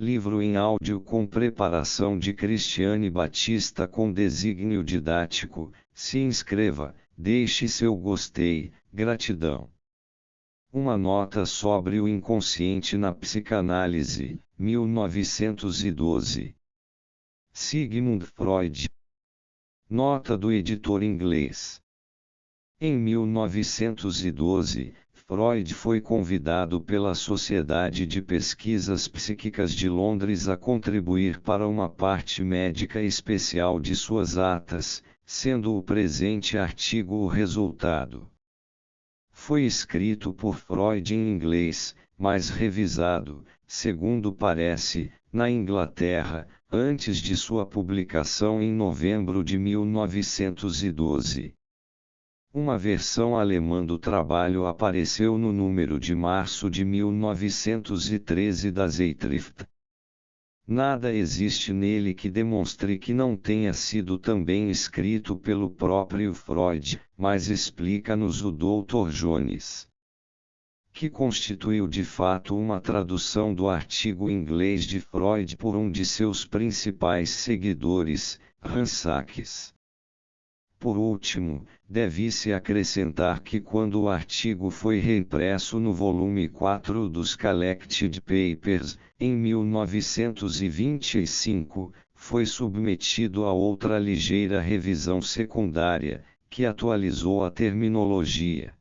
livro em áudio com preparação de Cristiane Batista com desígnio didático. Se inscreva, deixe seu gostei, gratidão. Uma nota sobre o inconsciente na psicanálise, 1912. Sigmund Freud. Nota do editor inglês. Em 1912, Freud foi convidado pela Sociedade de Pesquisas Psíquicas de Londres a contribuir para uma parte médica especial de suas atas, sendo o presente artigo o resultado. Foi escrito por Freud em inglês, mas revisado, segundo parece, na Inglaterra, antes de sua publicação em novembro de 1912. Uma versão alemã do trabalho apareceu no número de março de 1913 da Zeitschrift. Nada existe nele que demonstre que não tenha sido também escrito pelo próprio Freud, mas explica-nos o Dr. Jones, que constituiu de fato uma tradução do artigo inglês de Freud por um de seus principais seguidores, Hans Sachs. Por último, deve-se acrescentar que quando o artigo foi reimpresso no volume 4 dos Collected Papers, em 1925, foi submetido a outra ligeira revisão secundária, que atualizou a terminologia.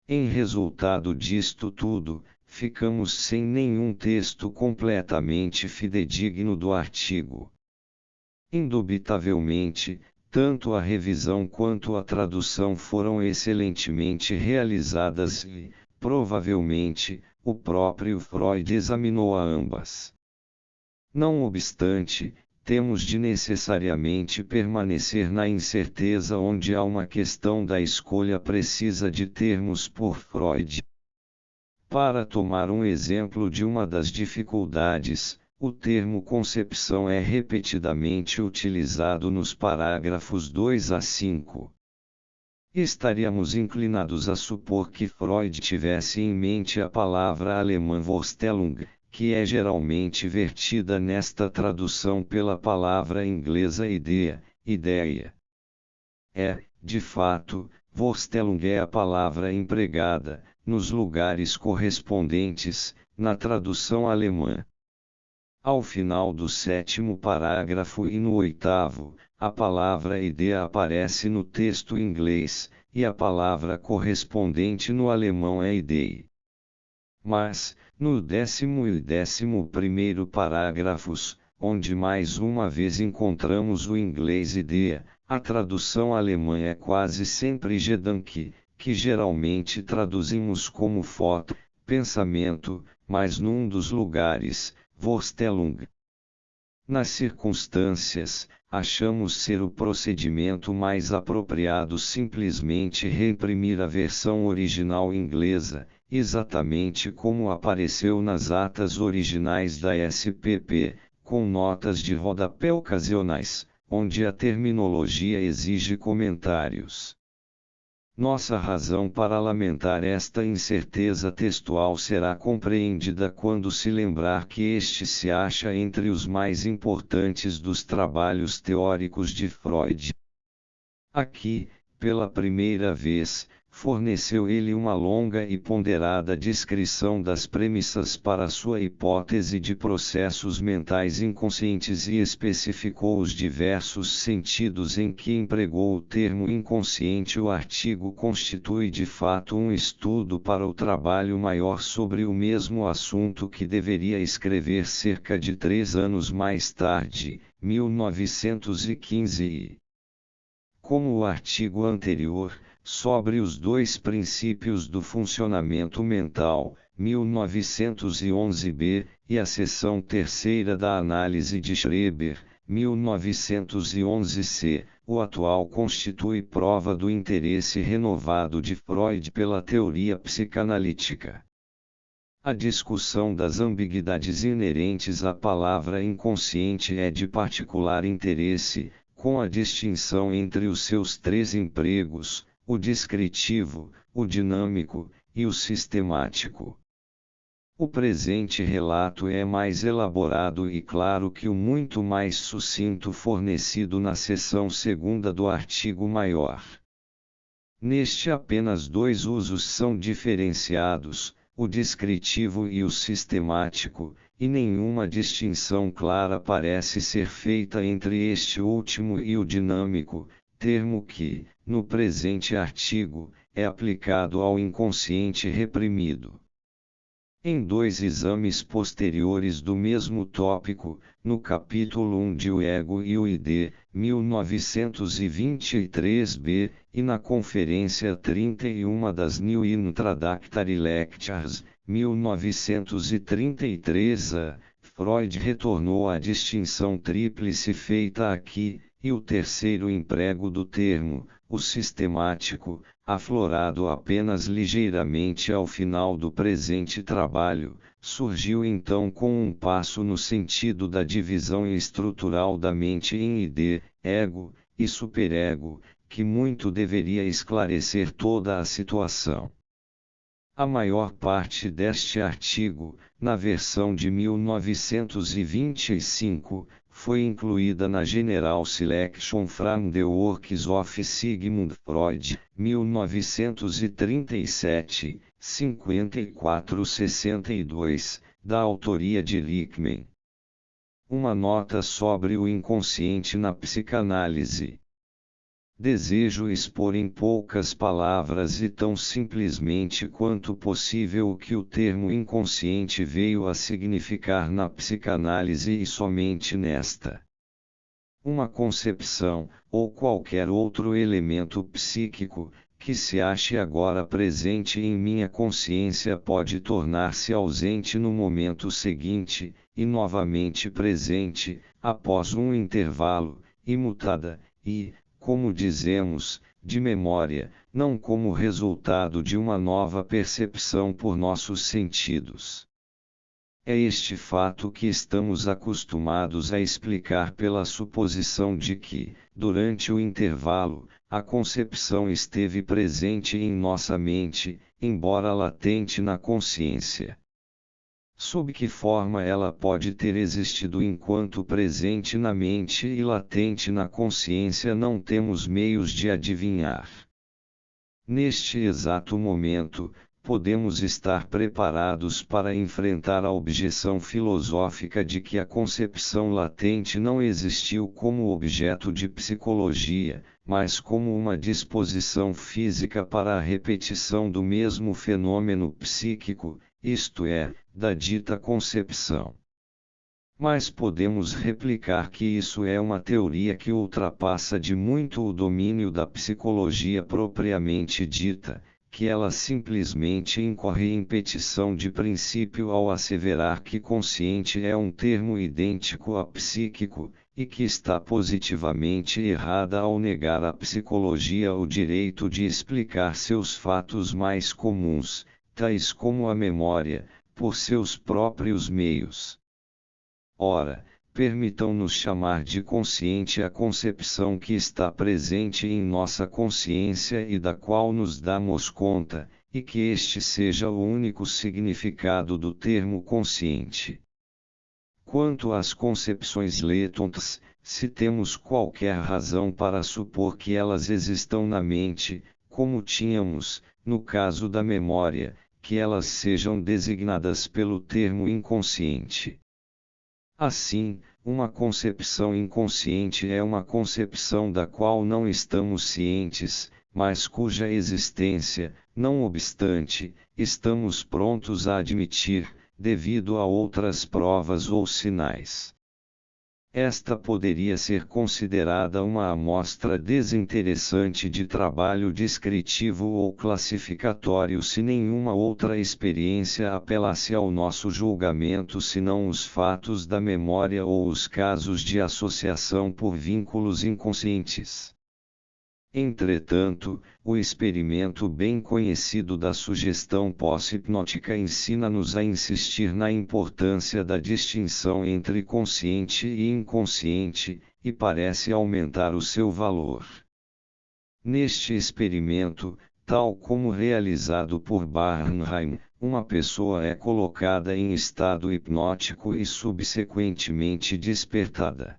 Em resultado disto tudo, ficamos sem nenhum texto completamente fidedigno do artigo. Indubitavelmente, tanto a revisão quanto a tradução foram excelentemente realizadas e, provavelmente, o próprio Freud examinou a ambas. Não obstante, temos de necessariamente permanecer na incerteza onde há uma questão da escolha precisa de termos por Freud. Para tomar um exemplo de uma das dificuldades, o termo concepção é repetidamente utilizado nos parágrafos 2 a 5. Estaríamos inclinados a supor que Freud tivesse em mente a palavra alemã Vorstellung, que é geralmente vertida nesta tradução pela palavra inglesa ideia. De fato, Vorstellung é a palavra empregada, nos lugares correspondentes, na tradução alemã. Ao final do 7º parágrafo e no 8º, a palavra ideia aparece no texto inglês, e a palavra correspondente no alemão é Idee. Mas, no 10º e 11º parágrafos, onde mais uma vez encontramos o inglês ideia, a tradução alemã é quase sempre Gedanke, que geralmente traduzimos como foto, pensamento, mas num dos lugares, Vorstellung. Nas circunstâncias, achamos ser o procedimento mais apropriado simplesmente reimprimir a versão original inglesa, exatamente como apareceu nas atas originais da SPP, com notas de rodapé ocasionais, onde a terminologia exige comentários. Nossa razão para lamentar esta incerteza textual será compreendida quando se lembrar que este se acha entre os mais importantes dos trabalhos teóricos de Freud. Aqui, pela primeira vez, forneceu ele uma longa e ponderada descrição das premissas para sua hipótese de processos mentais inconscientes e especificou os diversos sentidos em que empregou o termo inconsciente. O artigo constitui de fato um estudo para o trabalho maior sobre o mesmo assunto que deveria escrever cerca de 3 anos mais tarde, 1915. Como o artigo anterior, sobre os 2 princípios do funcionamento mental, 1911b, e a seção 3ª da análise de Schreber, 1911c, o atual constitui prova do interesse renovado de Freud pela teoria psicanalítica. A discussão das ambiguidades inerentes à palavra inconsciente é de particular interesse, com a distinção entre os seus 3 empregos, o descritivo, o dinâmico, e o sistemático. O presente relato é mais elaborado e claro que o muito mais sucinto fornecido na seção 2ª do artigo maior. Neste apenas dois usos são diferenciados, o descritivo e o sistemático, e nenhuma distinção clara parece ser feita entre este último e o dinâmico, termo que, no presente artigo, é aplicado ao inconsciente reprimido. Em dois exames posteriores do mesmo tópico, no capítulo 1 de O Ego e o ID, 1923b, e na Conferência 31 das New Introductory Lectures, 1933a, Freud retornou à distinção tríplice feita aqui, e o terceiro emprego do termo, o sistemático, aflorado apenas ligeiramente ao final do presente trabalho, surgiu então com um passo no sentido da divisão estrutural da mente em id, ego, e superego, que muito deveria esclarecer toda a situação. A maior parte deste artigo, na versão de 1925, foi incluída na General Selection from the Works of Sigmund Freud, 1937, 54-62, da autoria de Lichtman. Uma nota sobre o inconsciente na psicanálise. Desejo expor em poucas palavras e tão simplesmente quanto possível o que o termo inconsciente veio a significar na psicanálise e somente nesta. Uma concepção, ou qualquer outro elemento psíquico, que se ache agora presente em minha consciência pode tornar-se ausente no momento seguinte, e novamente presente, após um intervalo, imutada, e, como dizemos, de memória, não como resultado de uma nova percepção por nossos sentidos. É este fato que estamos acostumados a explicar pela suposição de que, durante o intervalo, a concepção esteve presente em nossa mente, embora latente na consciência. Sob que forma ela pode ter existido enquanto presente na mente e latente na consciência não temos meios de adivinhar. Neste exato momento, podemos estar preparados para enfrentar a objeção filosófica de que a concepção latente não existiu como objeto de psicologia, mas como uma disposição física para a repetição do mesmo fenômeno psíquico, isto é, da dita concepção. Mas podemos replicar que isso é uma teoria que ultrapassa de muito o domínio da psicologia propriamente dita, que ela simplesmente incorre em petição de princípio ao asseverar que consciente é um termo idêntico a psíquico, e que está positivamente errada ao negar à psicologia o direito de explicar seus fatos mais comuns, tais como a memória, por seus próprios meios. Ora, permitam-nos chamar de consciente a concepção que está presente em nossa consciência e da qual nos damos conta, e que este seja o único significado do termo consciente. Quanto às concepções letônicas, se temos qualquer razão para supor que elas existam na mente, como tínhamos, no caso da memória, que elas sejam designadas pelo termo inconsciente. Assim, uma concepção inconsciente é uma concepção da qual não estamos cientes, mas cuja existência, não obstante, estamos prontos a admitir, devido a outras provas ou sinais. Esta poderia ser considerada uma amostra desinteressante de trabalho descritivo ou classificatório se nenhuma outra experiência apelasse ao nosso julgamento senão os fatos da memória ou os casos de associação por vínculos inconscientes. Entretanto, o experimento bem conhecido da sugestão pós-hipnótica ensina-nos a insistir na importância da distinção entre consciente e inconsciente, e parece aumentar o seu valor. Neste experimento, tal como realizado por Bernheim, uma pessoa é colocada em estado hipnótico e subsequentemente despertada.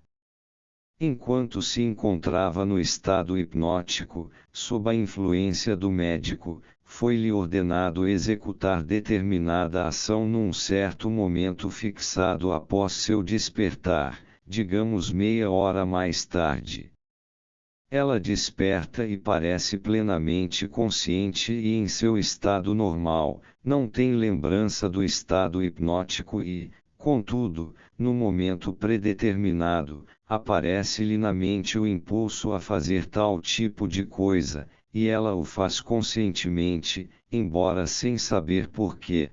Enquanto se encontrava no estado hipnótico, sob a influência do médico, foi-lhe ordenado executar determinada ação num certo momento fixado após seu despertar, digamos meia hora mais tarde. Ela desperta e parece plenamente consciente e em seu estado normal, não tem lembrança do estado hipnótico e, contudo, no momento predeterminado, aparece-lhe na mente o impulso a fazer tal tipo de coisa, e ela o faz conscientemente, embora sem saber por quê.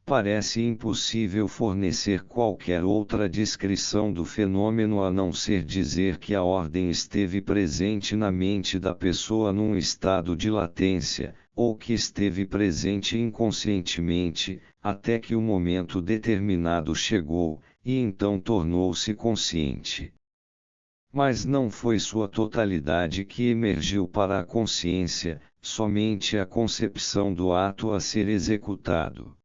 Parece impossível fornecer qualquer outra descrição do fenômeno a não ser dizer que a ordem esteve presente na mente da pessoa num estado de latência, ou que esteve presente inconscientemente, até que o momento determinado chegou, e então tornou-se consciente. Mas não foi sua totalidade que emergiu para a consciência, somente a concepção do ato a ser executado.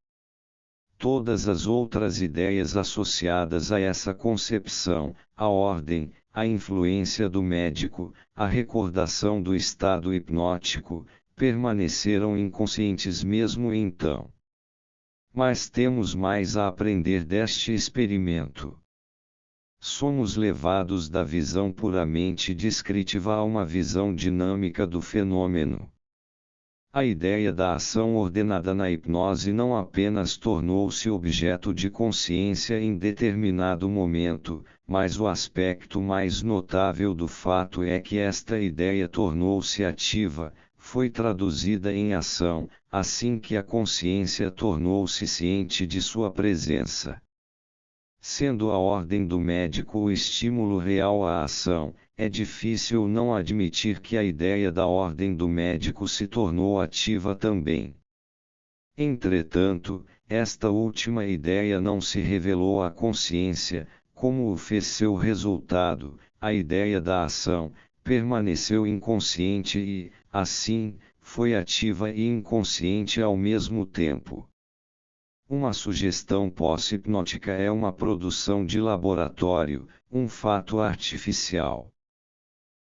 Todas as outras ideias associadas a essa concepção, a ordem, a influência do médico, a recordação do estado hipnótico, permaneceram inconscientes mesmo então. Mas temos mais a aprender deste experimento. Somos levados da visão puramente descritiva a uma visão dinâmica do fenômeno. A ideia da ação ordenada na hipnose não apenas tornou-se objeto de consciência em determinado momento, mas o aspecto mais notável do fato é que esta ideia tornou-se ativa, foi traduzida em ação, assim que a consciência tornou-se ciente de sua presença. Sendo a ordem do médico o estímulo real à ação, é difícil não admitir que a ideia da ordem do médico se tornou ativa também. Entretanto, esta última ideia não se revelou à consciência, como o fez seu resultado, a ideia da ação, permaneceu inconsciente e, assim, foi ativa e inconsciente ao mesmo tempo. Uma sugestão pós-hipnótica é uma produção de laboratório, um fato artificial.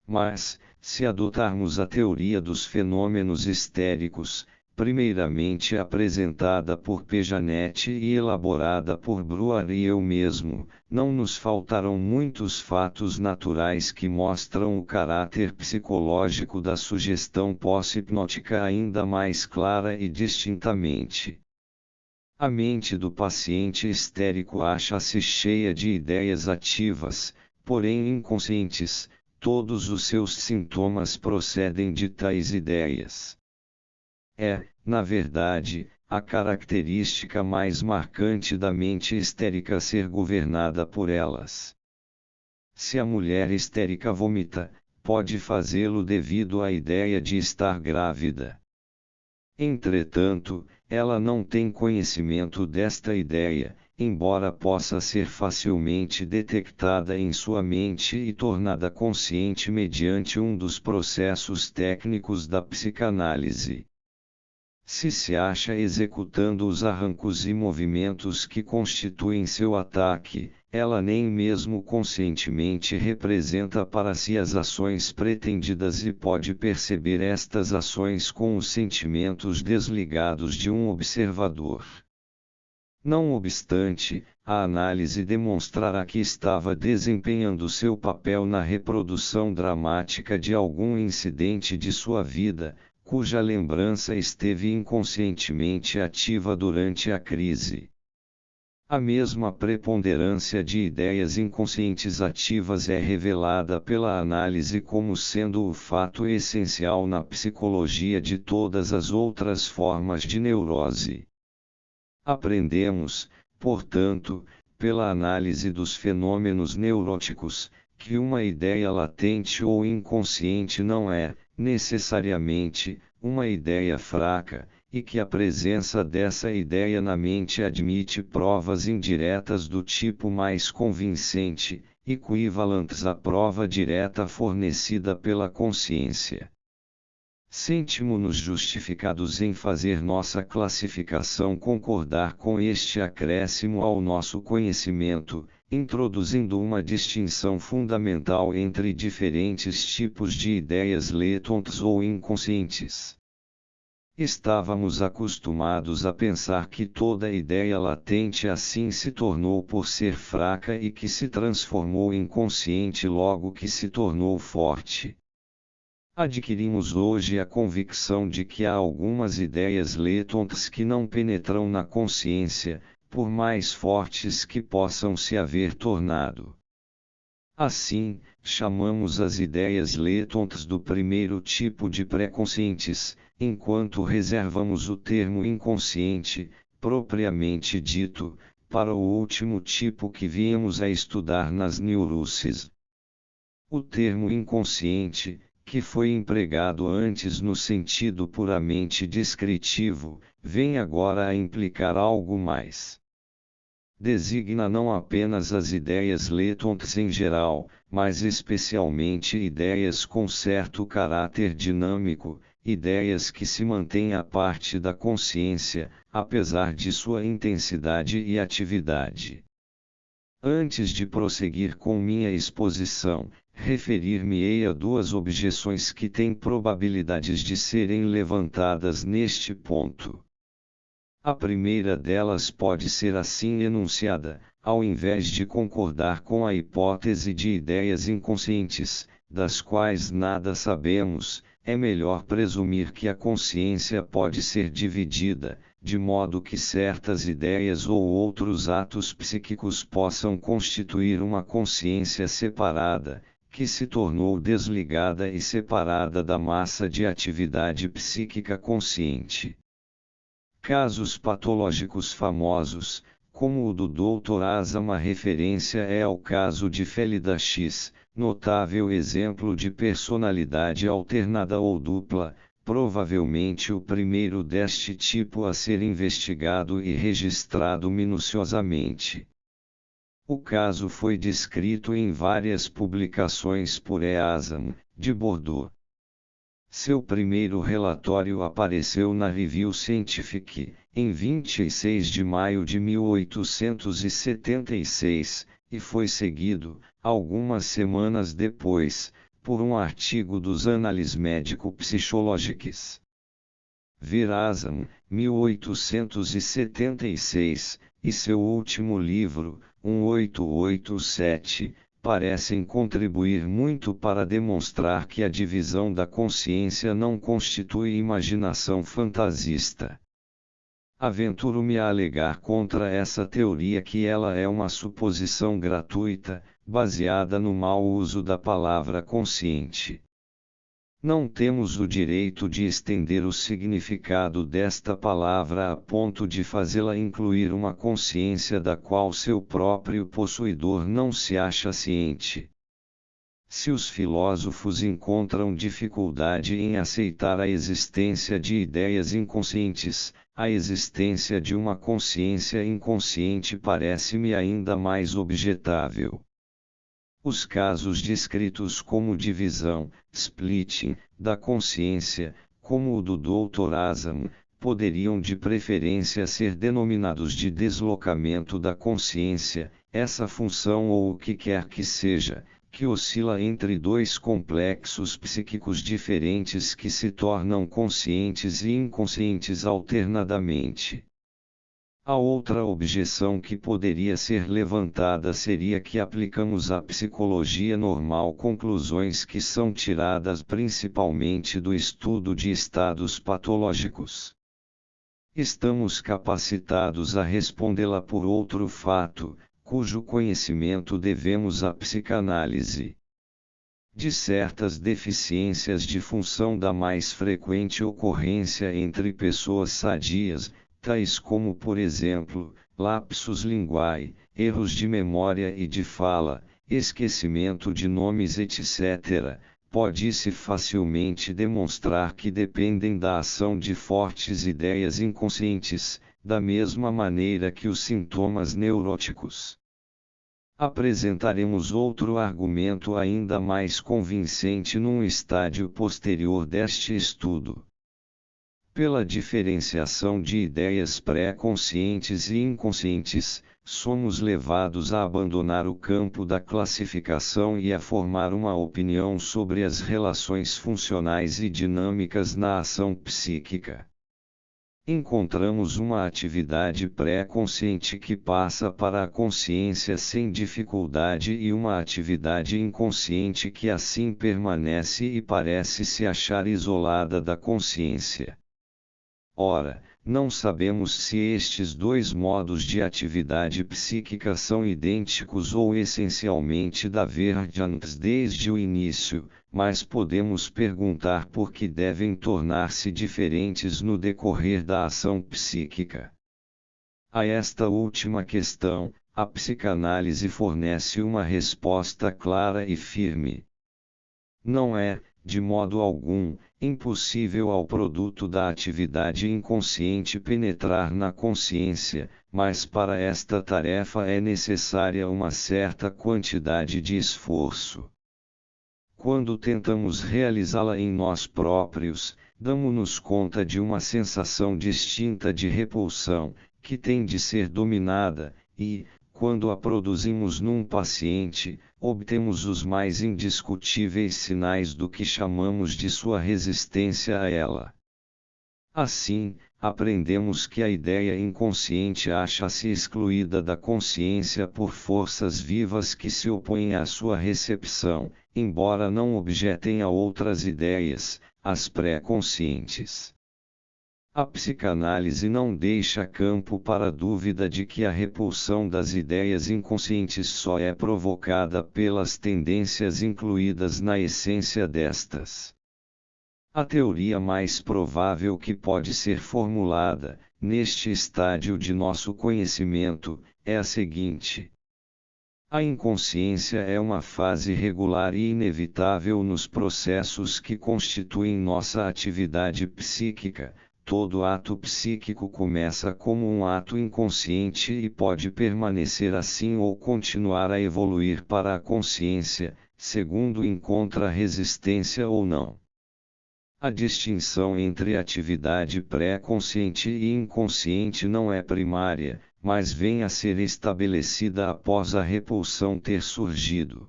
Mas, se adotarmos a teoria dos fenômenos histéricos, primeiramente apresentada por Pejanet e elaborada por Breuer e eu mesmo, não nos faltarão muitos fatos naturais que mostram o caráter psicológico da sugestão pós-hipnótica ainda mais clara e distintamente. A mente do paciente histérico acha-se cheia de ideias ativas, porém inconscientes, todos os seus sintomas procedem de tais ideias. É, na verdade, a característica mais marcante da mente histérica ser governada por elas. Se a mulher histérica vomita, pode fazê-lo devido à ideia de estar grávida. Entretanto, ela não tem conhecimento desta ideia, embora possa ser facilmente detectada em sua mente e tornada consciente mediante um dos processos técnicos da psicanálise. Se se acha executando os arrancos e movimentos que constituem seu ataque, ela nem mesmo conscientemente representa para si as ações pretendidas e pode perceber estas ações com os sentimentos desligados de um observador. Não obstante, a análise demonstrará que estava desempenhando seu papel na reprodução dramática de algum incidente de sua vida, cuja lembrança esteve inconscientemente ativa durante a crise. A mesma preponderância de ideias inconscientes ativas é revelada pela análise como sendo o fato essencial na psicologia de todas as outras formas de neurose. Aprendemos, portanto, pela análise dos fenômenos neuróticos, que uma ideia latente ou inconsciente não é, necessariamente, uma ideia fraca, e que a presença dessa ideia na mente admite provas indiretas do tipo mais convincente, equivalentes à prova direta fornecida pela consciência. Sentimos-nos justificados em fazer nossa classificação concordar com este acréscimo ao nosso conhecimento, introduzindo uma distinção fundamental entre diferentes tipos de ideias latentes ou inconscientes. Estávamos acostumados a pensar que toda ideia latente assim se tornou por ser fraca e que se transformou em consciente logo que se tornou forte. Adquirimos hoje a convicção de que há algumas ideias latentes que não penetram na consciência, por mais fortes que possam se haver tornado. Assim, chamamos as ideias latentes do primeiro tipo de pré-conscientes, enquanto reservamos o termo inconsciente, propriamente dito, para o último tipo que viemos a estudar nas neuroses. O termo inconsciente, que foi empregado antes no sentido puramente descritivo, vem agora a implicar algo mais. Designa não apenas as ideias latentes em geral, mas especialmente ideias com certo caráter dinâmico, ideias que se mantêm à parte da consciência, apesar de sua intensidade e atividade. Antes de prosseguir com minha exposição, referir-me-ei a duas objeções que têm probabilidades de serem levantadas neste ponto. A primeira delas pode ser assim enunciada: ao invés de concordar com a hipótese de ideias inconscientes, das quais nada sabemos, é melhor presumir que a consciência pode ser dividida, de modo que certas ideias ou outros atos psíquicos possam constituir uma consciência separada, que se tornou desligada e separada da massa de atividade psíquica consciente. Casos patológicos famosos, como o do Dr. Asa. Uma referência é ao caso de Félida X, notável exemplo de personalidade alternada ou dupla, provavelmente o primeiro deste tipo a ser investigado e registrado minuciosamente. O caso foi descrito em várias publicações por E. Asam, de Bordeaux. Seu primeiro relatório apareceu na Review Scientific, em 26 de maio de 1876, e foi seguido, algumas semanas depois, por um artigo dos Annales Médico-Psychologiques. Vir Asam, 1876, e seu último livro, 1887, parecem contribuir muito para demonstrar que a divisão da consciência não constitui imaginação fantasista. Aventuro-me a alegar contra essa teoria que ela é uma suposição gratuita, baseada no mau uso da palavra consciente. Não temos o direito de estender o significado desta palavra a ponto de fazê-la incluir uma consciência da qual seu próprio possuidor não se acha ciente. Se os filósofos encontram dificuldade em aceitar a existência de ideias inconscientes, a existência de uma consciência inconsciente parece-me ainda mais objetável. Os casos descritos como divisão, splitting, da consciência, como o do Dr. Asam, poderiam de preferência ser denominados de deslocamento da consciência, essa função ou o que quer que seja, que oscila entre dois complexos psíquicos diferentes que se tornam conscientes e inconscientes alternadamente. A outra objeção que poderia ser levantada seria que aplicamos à psicologia normal conclusões que são tiradas principalmente do estudo de estados patológicos. Estamos capacitados a respondê-la por outro fato, cujo conhecimento devemos à psicanálise. De certas deficiências de função da mais frequente ocorrência entre pessoas sadias, tais como por exemplo, lapsus linguae, erros de memória e de fala, esquecimento de nomes etc., pode-se facilmente demonstrar que dependem da ação de fortes ideias inconscientes, da mesma maneira que os sintomas neuróticos. Apresentaremos outro argumento ainda mais convincente num estágio posterior deste estudo. Pela diferenciação de ideias pré-conscientes e inconscientes, somos levados a abandonar o campo da classificação e a formar uma opinião sobre as relações funcionais e dinâmicas na ação psíquica. Encontramos uma atividade pré-consciente que passa para a consciência sem dificuldade e uma atividade inconsciente que assim permanece e parece se achar isolada da consciência. Ora, não sabemos se estes dois modos de atividade psíquica são idênticos ou essencialmente divergentes desde o início, mas podemos perguntar por que devem tornar-se diferentes no decorrer da ação psíquica. A esta última questão, a psicanálise fornece uma resposta clara e firme. Não é, de modo algum, impossível ao produto da atividade inconsciente penetrar na consciência, mas para esta tarefa é necessária uma certa quantidade de esforço. Quando tentamos realizá-la em nós próprios, damos-nos conta de uma sensação distinta de repulsão, que tem de ser dominada, e, quando a produzimos num paciente, obtemos os mais indiscutíveis sinais do que chamamos de sua resistência a ela. Assim, aprendemos que a ideia inconsciente acha-se excluída da consciência por forças vivas que se opõem à sua recepção, embora não objetem a outras ideias, as pré-conscientes. A psicanálise não deixa campo para a dúvida de que a repulsão das ideias inconscientes só é provocada pelas tendências incluídas na essência destas. A teoria mais provável que pode ser formulada, neste estágio de nosso conhecimento, é a seguinte: a inconsciência é uma fase regular e inevitável nos processos que constituem nossa atividade psíquica. Todo ato psíquico começa como um ato inconsciente e pode permanecer assim ou continuar a evoluir para a consciência, segundo encontra resistência ou não. A distinção entre atividade pré-consciente e inconsciente não é primária, mas vem a ser estabelecida após a repulsão ter surgido.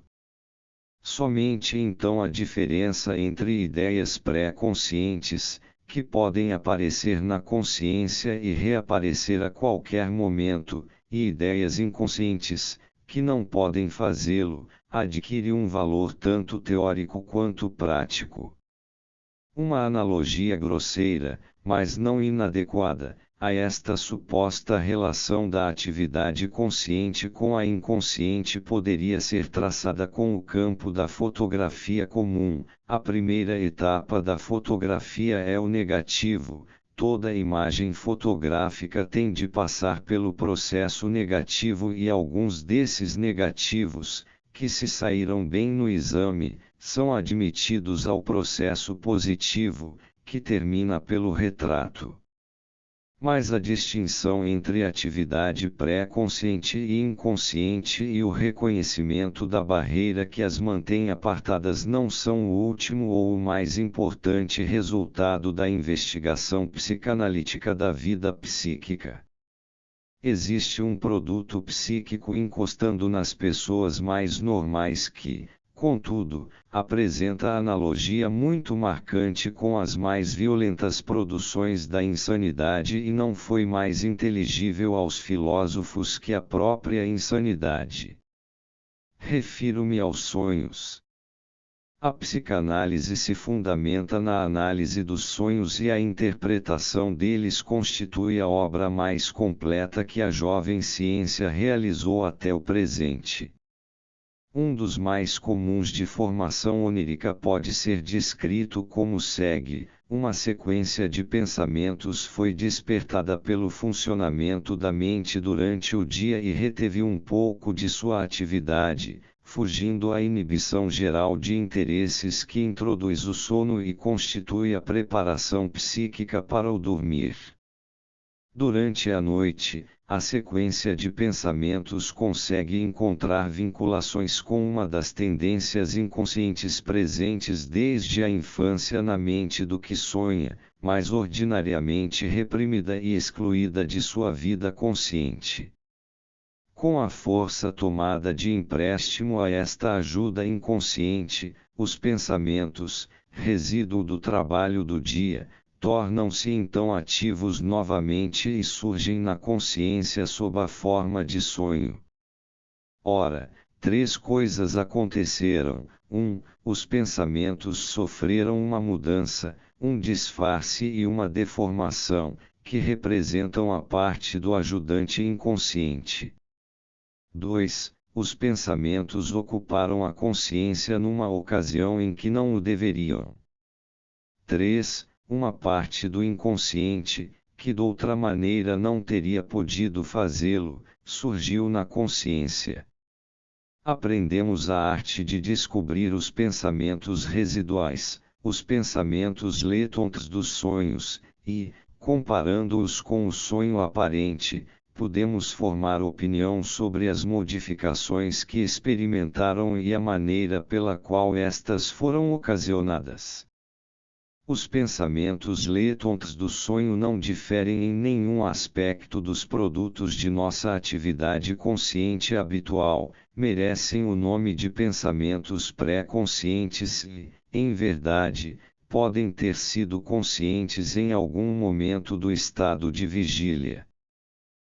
Somente então a diferença entre ideias pré-conscientes, que podem aparecer na consciência e reaparecer a qualquer momento, e ideias inconscientes, que não podem fazê-lo, adquire um valor tanto teórico quanto prático. Uma analogia grosseira, mas não inadequada, a esta suposta relação da atividade consciente com a inconsciente poderia ser traçada com o campo da fotografia comum. A primeira etapa da fotografia é o negativo. Toda imagem fotográfica tem de passar pelo processo negativo e alguns desses negativos, que se saíram bem no exame, são admitidos ao processo positivo, que termina pelo retrato. Mas a distinção entre atividade pré-consciente e inconsciente e o reconhecimento da barreira que as mantém apartadas não são o último ou o mais importante resultado da investigação psicanalítica da vida psíquica. Existe um produto psíquico encostando nas pessoas mais normais que, contudo, apresenta analogia muito marcante com as mais violentas produções da insanidade e não foi mais inteligível aos filósofos que a própria insanidade. Refiro-me aos sonhos. A psicanálise se fundamenta na análise dos sonhos e a interpretação deles constitui a obra mais completa que a jovem ciência realizou até o presente. Um dos mais comuns de formação onírica pode ser descrito como segue: uma sequência de pensamentos foi despertada pelo funcionamento da mente durante o dia e reteve um pouco de sua atividade, fugindo à inibição geral de interesses que introduz o sono e constitui a preparação psíquica para o dormir. Durante a noite, a sequência de pensamentos consegue encontrar vinculações com uma das tendências inconscientes presentes desde a infância na mente do que sonha, mas ordinariamente reprimida e excluída de sua vida consciente. Com a força tomada de empréstimo a esta ajuda inconsciente, os pensamentos, resíduo do trabalho do dia, tornam-se então ativos novamente e surgem na consciência sob a forma de sonho. Ora, três coisas aconteceram: 1. Os pensamentos sofreram uma mudança, um disfarce e uma deformação, que representam a parte do ajudante inconsciente. 2. Os pensamentos ocuparam a consciência numa ocasião em que não o deveriam. 3. Uma parte do inconsciente, que doutra maneira não teria podido fazê-lo, surgiu na consciência. Aprendemos a arte de descobrir os pensamentos residuais, os pensamentos letônicos dos sonhos, e, comparando-os com o sonho aparente, podemos formar opinião sobre as modificações que experimentaram e a maneira pela qual estas foram ocasionadas. Os pensamentos letônicos do sonho não diferem em nenhum aspecto dos produtos de nossa atividade consciente habitual, merecem o nome de pensamentos pré-conscientes e, em verdade, podem ter sido conscientes em algum momento do estado de vigília.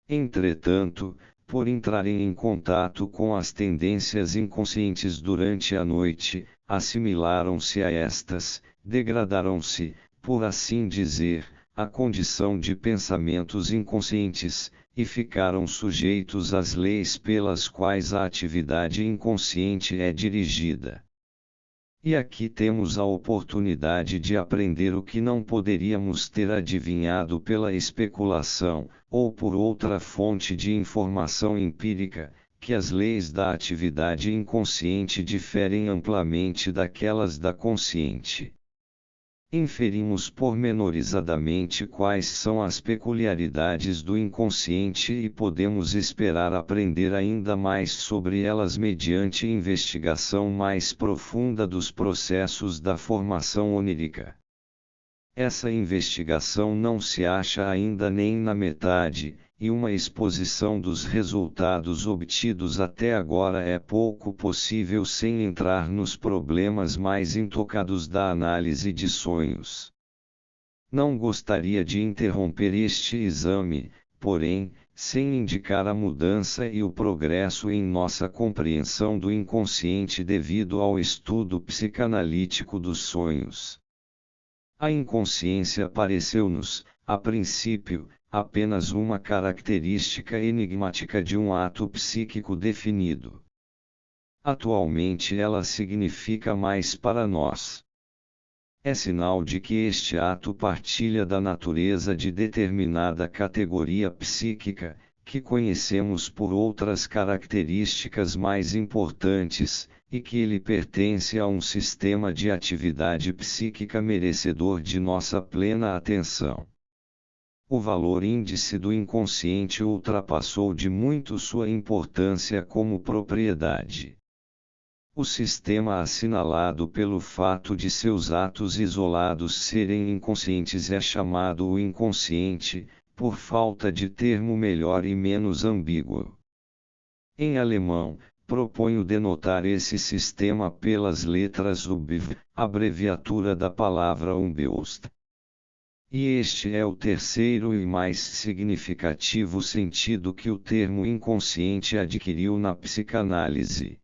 Entretanto, por entrarem em contato com as tendências inconscientes durante a noite, assimilaram-se a estas, degradaram-se, por assim dizer, à condição de pensamentos inconscientes, e ficaram sujeitos às leis pelas quais a atividade inconsciente é dirigida. E aqui temos a oportunidade de aprender o que não poderíamos ter adivinhado pela especulação, ou por outra fonte de informação empírica, que as leis da atividade inconsciente diferem amplamente daquelas da consciente. Inferimos pormenorizadamente quais são as peculiaridades do inconsciente e podemos esperar aprender ainda mais sobre elas mediante investigação mais profunda dos processos da formação onírica. Essa investigação não se acha ainda nem na metade, e uma exposição dos resultados obtidos até agora é pouco possível sem entrar nos problemas mais intocados da análise de sonhos. Não gostaria de interromper este exame, porém, sem indicar a mudança e o progresso em nossa compreensão do inconsciente devido ao estudo psicanalítico dos sonhos. A inconsciência pareceu-nos, a princípio, apenas uma característica enigmática de um ato psíquico definido. Atualmente ela significa mais para nós. É sinal de que este ato partilha da natureza de determinada categoria psíquica, que conhecemos por outras características mais importantes, e que ele pertence a um sistema de atividade psíquica merecedor de nossa plena atenção. O valor índice do inconsciente ultrapassou de muito sua importância como propriedade. O sistema assinalado pelo fato de seus atos isolados serem inconscientes é chamado o inconsciente, por falta de termo melhor e menos ambíguo. Em alemão, proponho denotar esse sistema pelas letras UBV, abreviatura da palavra Unbewusst. E este é o terceiro e mais significativo sentido que o termo inconsciente adquiriu na psicanálise.